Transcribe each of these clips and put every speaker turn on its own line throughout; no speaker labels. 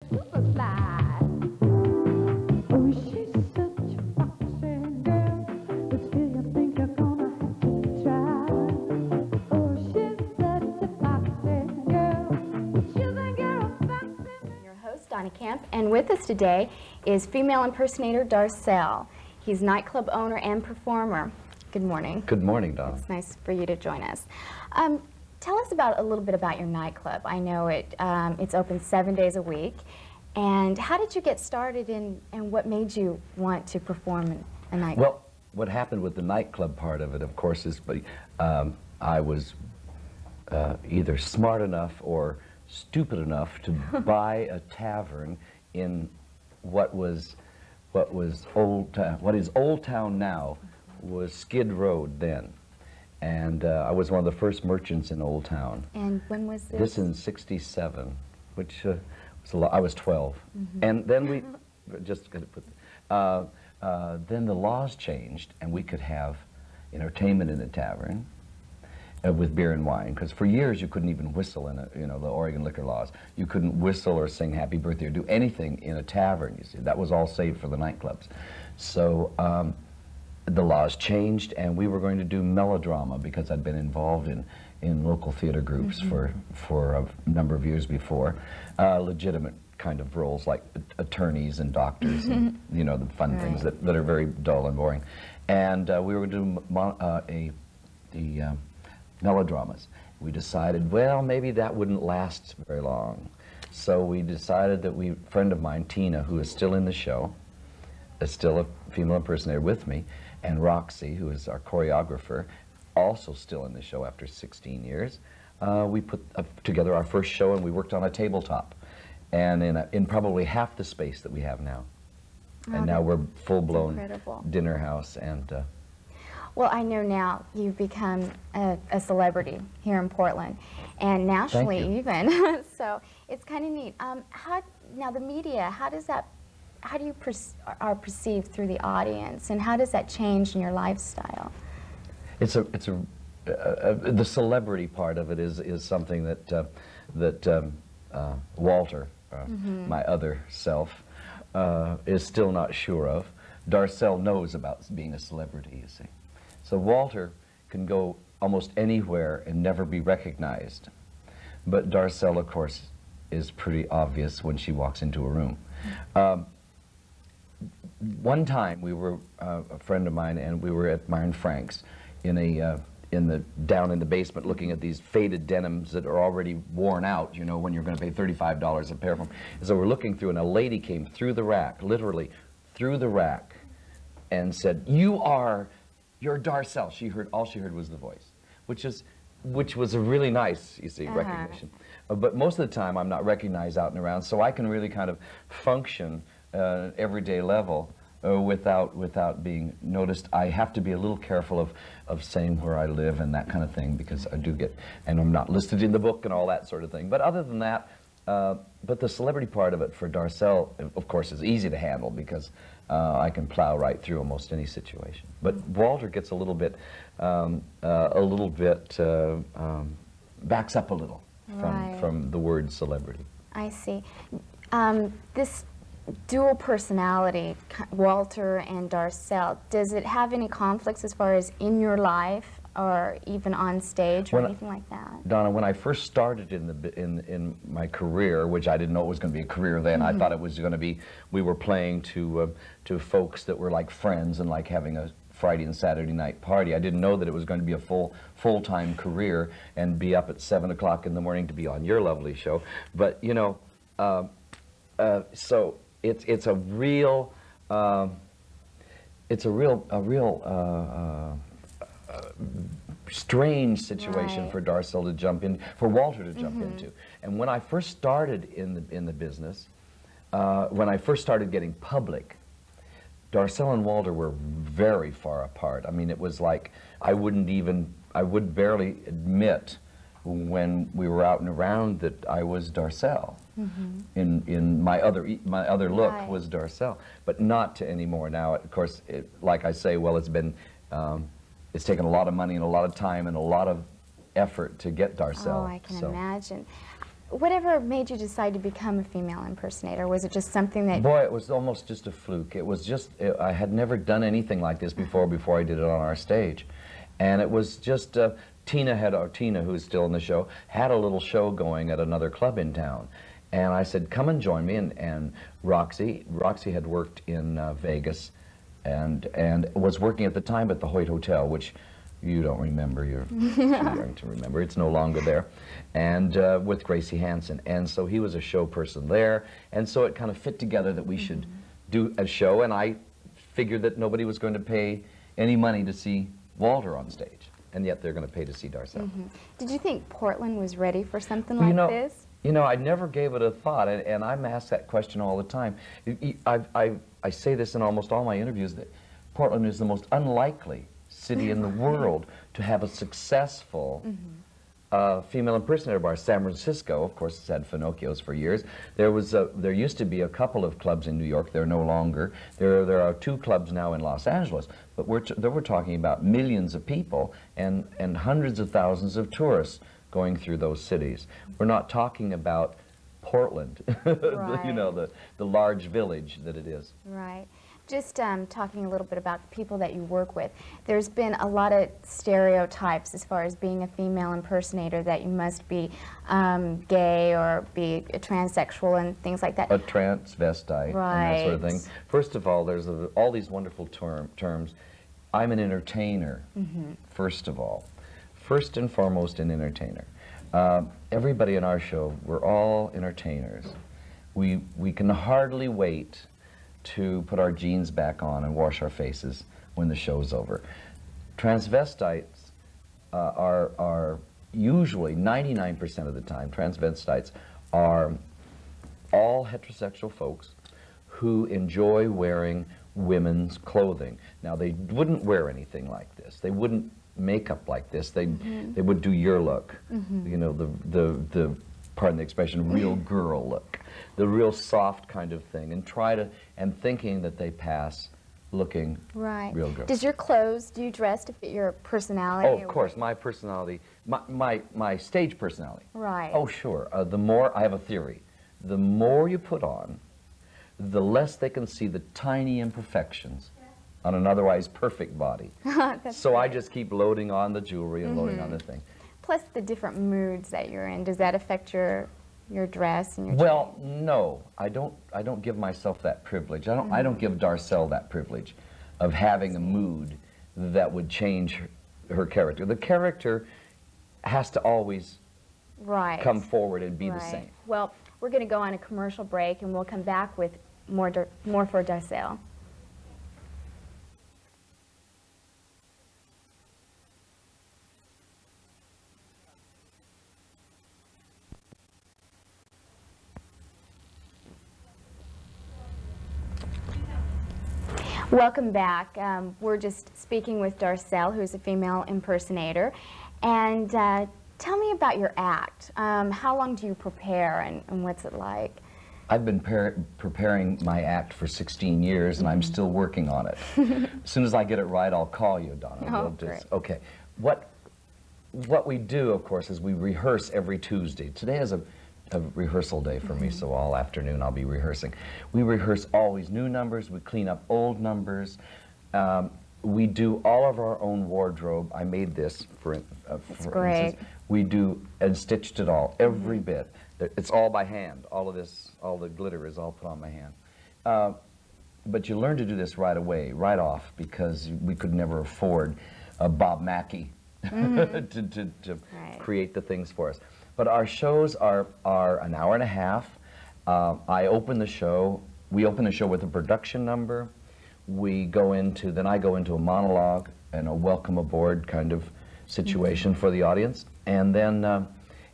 Superfly. Oh, she's such a foxy girl, but still you think you're gonna have to try. Oh, she's such a foxy girl, but you think you're a foxy.
I'm your host, Donnie Camp, and with us today is female impersonator Darcelle. He's nightclub owner and performer. Good morning.
Good morning, Donna.
It's nice for you to join us. Tell us a little bit about your nightclub. I know it's open 7 days a week. And how did you get started and what made you want to perform in a nightclub?
Well, what happened with the nightclub part of it, of course, is I was either smart enough or stupid enough to buy a tavern in what is Old Town now, was Skid Road then. And I was one of the first merchants in Old Town.
And when was this?
This in '67, which was a lot. I was 12. Mm-hmm. And then we, just going to put, then the laws changed and we could have entertainment in a tavern with beer and wine. Because for years you couldn't even whistle in the Oregon liquor laws. You couldn't whistle or sing happy birthday or do anything in a tavern, you see. That was all saved for the nightclubs. So, the laws changed, and we were going to do melodrama because I'd been involved in local theater groups for a number of years before, legitimate kind of roles like attorneys and doctors and the fun things that are very dull and boring, and we were going to do melodramas. We decided, well, maybe that wouldn't last very long, so we decided that a friend of mine, Tina, who is still in the show, is still a female impersonator with me, and Roxy, who is our choreographer, also still in the show after 16 years. We put together our first show, and we worked on a tabletop, and in probably half the space that we have now. And now we're full-blown dinner house. And
well, I know now you've become a celebrity here in Portland, and nationally even. So it's kind of neat. Now the media, how do you are perceived through the audience, and how does that change in your lifestyle?
The celebrity part of it is something that Walter, my other self, is still not sure of. Darcelle knows about being a celebrity, you see. So Walter can go almost anywhere and never be recognized. But Darcelle, of course, is pretty obvious when she walks into a room. One time we were, a friend of mine, and we were at Myron Frank's down in the basement looking at these faded denims that are already worn out, when you're going to pay $35 a pair of them. And so we're looking through, and a lady came through the rack, literally through the rack, and said, you're Darcelle. All she heard was the voice, which was a really nice, you see, recognition. But most of the time I'm not recognized out and around, so I can really kind of function everyday level without being noticed. I have to be a little careful of saying where I live and that kind of thing, because I do get, and I'm not listed in the book and all that sort of thing. But other than that, but the celebrity part of it for Darcelle, of course, is easy to handle because I can plow right through almost any situation. But Walter gets a little bit backs up a little from the word celebrity.
I see. This dual personality, Walter and Darcelle, does it have any conflicts as far as in your life or even on stage or anything like that?
Donna, when I first started in my career, which I didn't know it was going to be a career then, I thought it was going to be, we were playing to folks that were like friends and like having a Friday and Saturday night party. I didn't know that it was going to be a full-time career and be up at 7 o'clock in the morning to be on your lovely show. But so it's a real strange situation for Darcelle to jump in, for Walter to jump into. And when I first started in the business, when I first started getting public, Darcelle and Walter were very far apart. I mean, it was like I would barely admit when we were out and around that I was Darcelle. In my other look was Darcelle, but not to anymore now. Of course, like I say, well, it's taken a lot of money and a lot of time and a lot of effort to get Darcelle.
Oh, I can imagine. Whatever made you decide to become a female impersonator? Was it just something that...
Boy, it was almost just a fluke. It was just, I had never done anything like this before I did it on our stage. And it was just, Tina, who's still in the show, had a little show going at another club in town. And I said, come and join me. And Roxy had worked in Vegas and was working at the time at the Hoyt Hotel, which you don't remember, you're too young to remember, it's no longer there, and with Gracie Hansen. And so he was a show person there, and so it kind of fit together that we should do a show, and I figured that nobody was going to pay any money to see Walter on stage, and yet they're going to pay to see Darcelle.
Did you think Portland was ready for something like this?
You know, I never gave it a thought, and I'm asked that question all the time. I say this in almost all my interviews, that Portland is the most unlikely city in the world to have a successful female impersonator bar. San Francisco, of course, has had Finocchio's for years. There used to be a couple of clubs in New York. They're no longer. There are 2 clubs now in Los Angeles. But we're talking about millions of people and hundreds of thousands of tourists going through those cities. We're not talking about Portland,
Right.
you know, the large village that it is.
Right. Just talking a little bit about the people that you work with, there's been a lot of stereotypes as far as being a female impersonator, that you must be gay or be a transsexual and things like that.
A transvestite and that sort of thing. First of all, there's all these wonderful terms. I'm an entertainer, first of all. First and foremost, an entertainer. Everybody in our show, we're all entertainers. We can hardly wait to put our jeans back on and wash our faces when the show's over. Transvestites are usually, 99% of the time, transvestites are all heterosexual folks who enjoy wearing women's clothing. Now, they wouldn't wear anything like this. They wouldn't make up like this. They would do your look, you know, the pardon the expression, real girl look, the real soft kind of thing, and thinking that they pass looking real girl.
Does your clothes, do you dress to fit your personality?
Oh, of course, my personality, my stage personality.
Right.
Oh, sure. The more, I have a theory, the more you put on, the less they can see the tiny imperfections on an otherwise perfect body. So
right.
I just keep loading on the jewelry and loading on the thing.
Plus the different moods that you're in, does that affect your dress and your
Well, no, I don't give myself that privilege. I don't give Darcelle that privilege of having a mood that would change her character. The character has to always come forward and be the same.
Well, we're going to go on a commercial break, and we'll come back with more for Darcelle. Welcome back. We're just speaking with Darcelle, who's a female impersonator. And tell me about your act. How long do you prepare, and what's it like?
I've been preparing my act for 16 years, and I'm still working on it. As soon as I get it right, I'll call you, Donna.
Oh, great.
Okay. What we do, of course, is we rehearse every Tuesday. Today is a rehearsal day for me, so all afternoon I'll be rehearsing. We rehearse always new numbers, we clean up old numbers, we do all of our own wardrobe. I made this for instance. We do and stitched it all, every bit. It's all by hand. All of this, all the glitter is all put on my hand. But you learn to do this right away, right off, because we could never afford Bob Mackie to create the things for us. But our shows are an hour and a half. We open the show with a production number. Then I go into a monologue and a welcome aboard kind of situation for the audience. And then,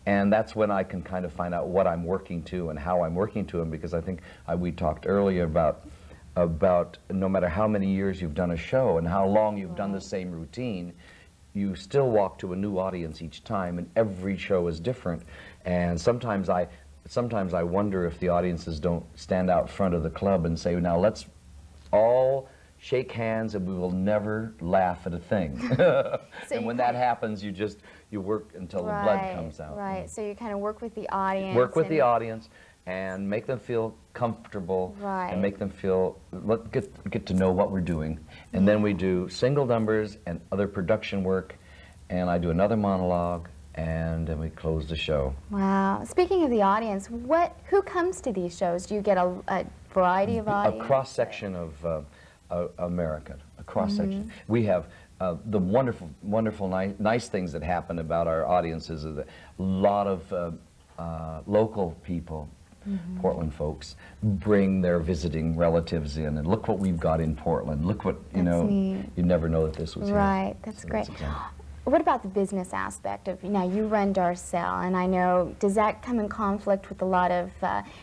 and that's when I can kind of find out what I'm working to and how I'm working to them, because I think we talked earlier about no matter how many years you've done a show and how long you've done the same routine, you still walk to a new audience each time, and every show is different. And sometimes I wonder if the audiences don't stand out front of the club and say, now let's all shake hands, and we will never laugh at a thing. And when that happens, you work until the blood comes out.
Right, so you kind of work with the audience.
Work with the audience and make them feel comfortable, and make them feel, get to know what we're doing. And then we do single numbers and other production work, and I do another monologue, and then we close the show.
Wow. Speaking of the audience, who comes to these shows? Do you get a variety of audience?
A cross-section of America, a cross-section. We have the wonderful, nice things that happen about our audiences is that a lot of local people, Portland folks, bring their visiting relatives in, and look what we've got in Portland. Look what, you know, you'd never know that this was here.
Right, that's great. What about the business aspect of, now you run Darcelle, and I know, does that come in conflict with a lot of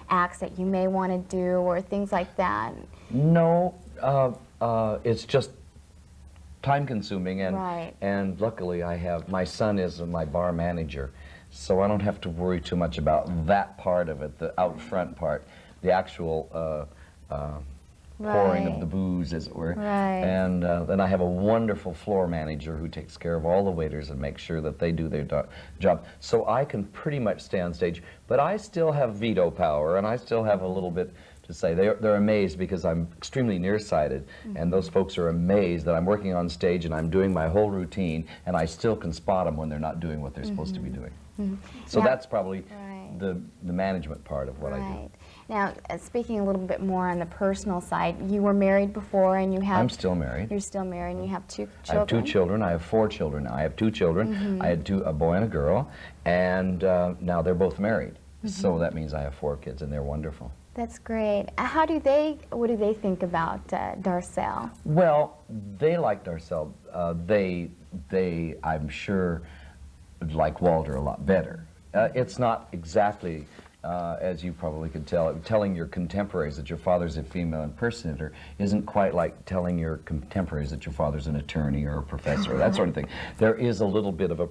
acts that you may want to do or things like that?
No, it's just time consuming, and luckily my son is my bar manager, so I don't have to worry too much about that part of it, the out front part, the actual pouring of the booze, as it were. And then I have a wonderful floor manager who takes care of all the waiters and makes sure that they do their job. So I can pretty much stay on stage, but I still have veto power, and I still have a little bit to say. They're amazed because I'm extremely nearsighted, and those folks are amazed that I'm working on stage and I'm doing my whole routine, and I still can spot them when they're not doing what they're supposed to be doing. So that's probably the management part of what I do.
Now, speaking a little bit more on the personal side, you were married before, and you have...
I'm still married.
You're still married, and you have 2 children?
I have 2 children. I have 4 children now. I have 2 children. I had a boy and a girl, and now they're both married. So that means I have 4 kids, and they're wonderful.
That's great. What do they think about Darcelle?
Well, they like Darcelle. They, I'm sure, like Walter a lot better. It's not exactly, as you probably could tell, telling your contemporaries that your father's a female impersonator isn't quite like telling your contemporaries that your father's an attorney or a professor, or that sort of thing. There is a little bit of a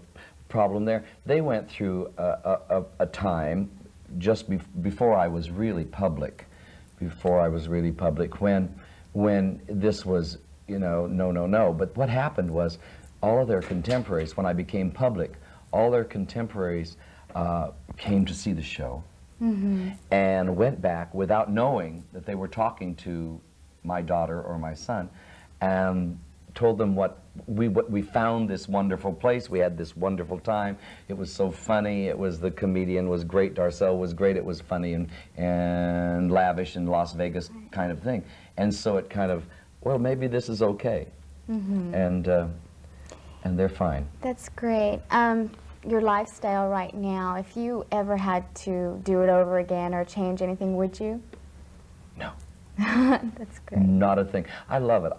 problem there. They went through a time just before I was really public, when this was, you know, no. But what happened was all of their contemporaries, when I became public, all their contemporaries came to see the show and went back without knowing that they were talking to my daughter or my son, and told them what we found this wonderful place. We had this wonderful time. It was so funny. The comedian was great. Darcelle was great. It was funny and lavish and Las Vegas kind of thing. And so it kind of, well, maybe this is okay. And they're fine.
That's great. Your lifestyle right now, if you ever had to do it over again or change anything, would you?
No.
That's great.
Not a thing. I love it.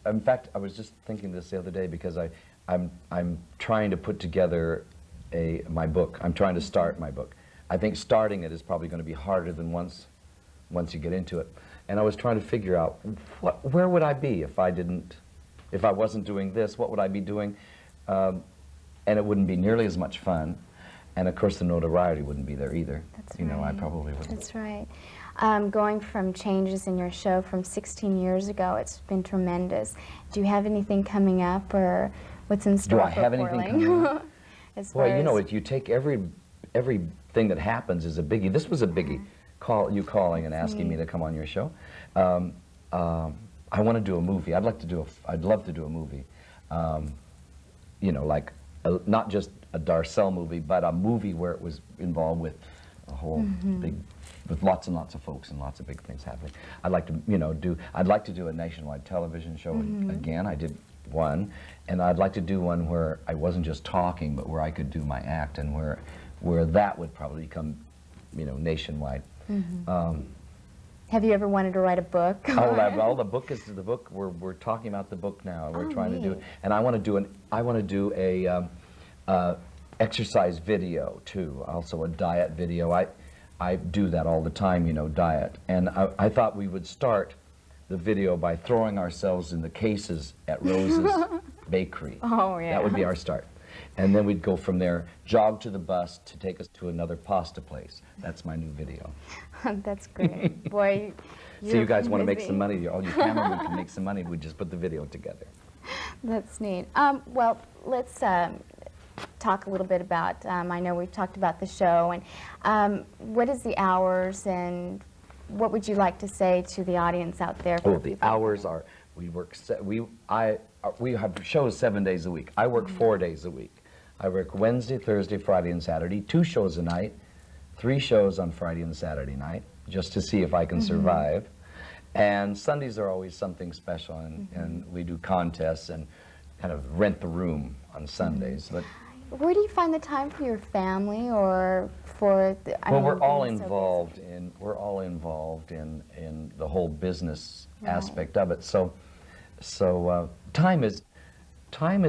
In fact, I was just thinking this the other day because I'm trying to put together my book. I'm trying to start my book. I think starting it is probably going to be harder than once you get into it. And I was trying to figure out where would I be if I wasn't doing this? What would I be doing? And it wouldn't be nearly as much fun. And of course, the notoriety wouldn't be there either.
That's
you know, I probably wouldn't.
That's right. Going from changes in your show from 16 years ago, it's been tremendous. Do you have anything coming up, or what's in store for Portland? Do I have anything coming up?
Well, you know, if you take everything that happens is a biggie. This was a biggie. You calling and asking me to come on your show. I want to do a movie. I'd love to do a movie. You know, like not just a Darcelle movie, but a movie where it was involved with a whole with lots and lots of folks and lots of big things happening. I'd like to, you know, I'd like to do a nationwide television show again. I did one, and I'd like to do one where I wasn't just talking, but where I could do my act, and where that would probably become, you know, nationwide.
Have you ever wanted to write a book?
Oh, the book. We're talking about the book now. We're trying to do it, and I want to do a exercise video too. Also a diet video. I do that all the time, you know, diet. And I thought we would start the video by throwing ourselves in the cases at Rose's Bakery.
Oh yeah.
That would be our start. And then we'd go from there, jog to the bus to take us to another pasta place. That's my new video.
That's great. Boy,
So you guys want to make
busy.
some money, all you cameramen can make some money, we just put the video together.
That's neat. Well, let's talk a little bit about, I know we've talked about the show, and what is the hours, and what would you like to say to the audience out there?
Oh, the hours are, we have shows 7 days a week. I work 4 days a week. I work Wednesday, Thursday, Friday, and Saturday, 2 shows a night, 3 shows on Friday and Saturday night, just to see if I can survive. And Sundays are always something special, and we do contests and kind of rent the room on Sundays. But
Where do you find the time for your family, or for the,
well, we're all
being so
involved in the whole business aspect of it. So time is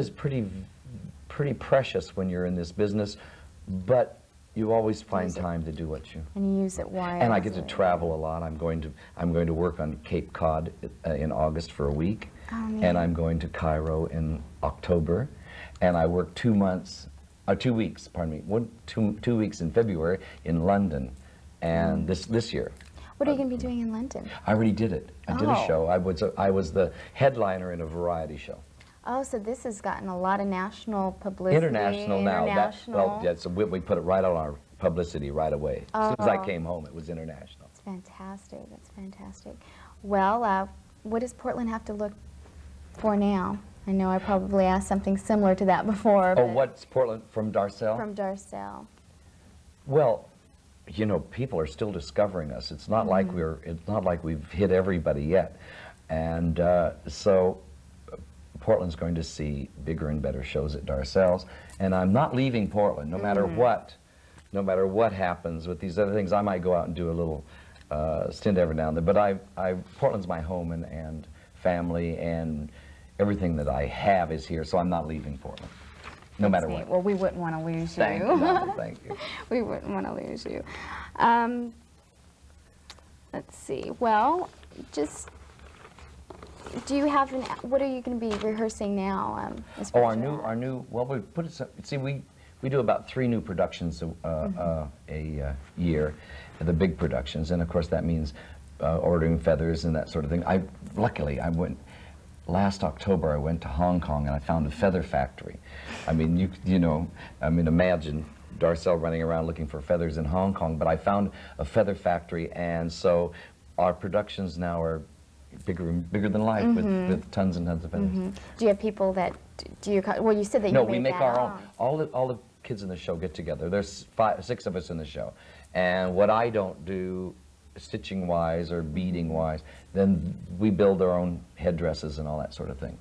pretty precious when you're in this business, but you always find time to do what you.
and you use it wisely.
And I get to travel a lot. I'm going to work on Cape Cod in August for a week, and I'm going to Cairo in October, and I work 2 weeks, pardon me, two weeks in February in London, and this year.
What are you going to be doing in London?
I already did it. I did a show. I was the headliner in a variety show.
Oh, so this has gotten a lot of national publicity.
International now.
International.
So we put it right on our publicity right away. As soon as I came home, it was international.
That's fantastic. That's fantastic. Well, what does Portland have to look for now? I know I probably asked something similar to that before.
Oh,
but
what's Portland from Darcelle?
From Darcelle.
Well, you know, people are still discovering us. It's not like we've hit everybody yet, and so Portland's going to see bigger and better shows at Darcelle's, and I'm not leaving Portland, no matter what happens with these other things. I might go out and do a little stint every now and then, but Portland's my home and family, and everything that I have is here, so I'm not leaving Portland, no matter what.
Well, we wouldn't want to lose you.
Thank you, Donnie, thank you.
We wouldn't want to lose you. Let's see. Well, just, do you have what are you going to be rehearsing now?
Oh, our new. Well, we put it. See, we do about 3 new productions a year, the big productions, and of course that means ordering feathers and that sort of thing. Luckily I went. Last October, I went to Hong Kong and I found a feather factory. I mean, imagine Darcelle running around looking for feathers in Hong Kong, but I found a feather factory, and so our productions now are bigger than life with tons and tons of feathers.
Do you have people that well, you said that
No,
you
we
made
make
that
our own. All the kids in the show get together. There's 6 of us in the show, and what I don't do, stitching wise or beading wise, then we build our own headdresses and all that sort of thing.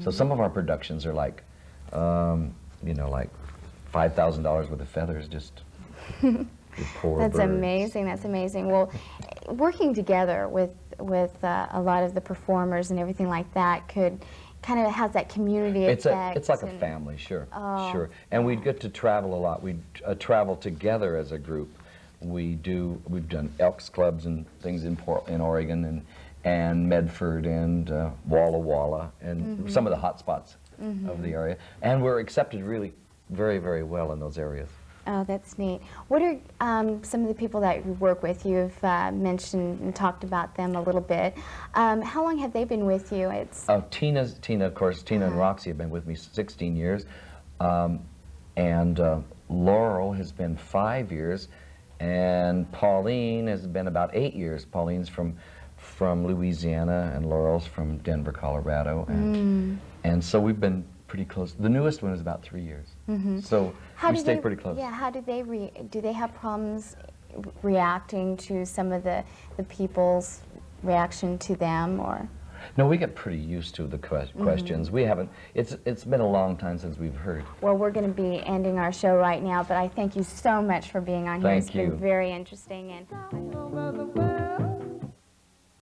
So some of our productions are like, like $5,000 worth of feathers, just poor
That's
birds.
amazing. That's amazing. Well, working together with a lot of the performers and everything like that could kind of has that community effect.
It's like a family, sure, sure. And we get to travel a lot. We travel together as a group. We've done Elks Clubs and things in Oregon and Medford and Walla Walla and some of the hot spots of the area. And we're accepted really very, very well in those areas.
Oh, that's neat. What are some of the people that you work with? You've mentioned and talked about them a little bit. How long have they been with you?
Tina, of course, Tina and Roxy have been with me 16 years. And Laurel has been 5 years. And Pauline has been about 8 years. Pauline's from Louisiana, and Laurel's from Denver, Colorado, and so we've been pretty close. The newest one is about 3 years, so we stay pretty close.
Yeah, how do they do they have problems reacting to some of the people's reaction to them, or?
No, we get pretty used to the questions. We haven't. It's been a long time since we've heard.
Well, we're going to be ending our show right now, but I thank you so much for being on here.
Thank
It's
you.
been very interesting. And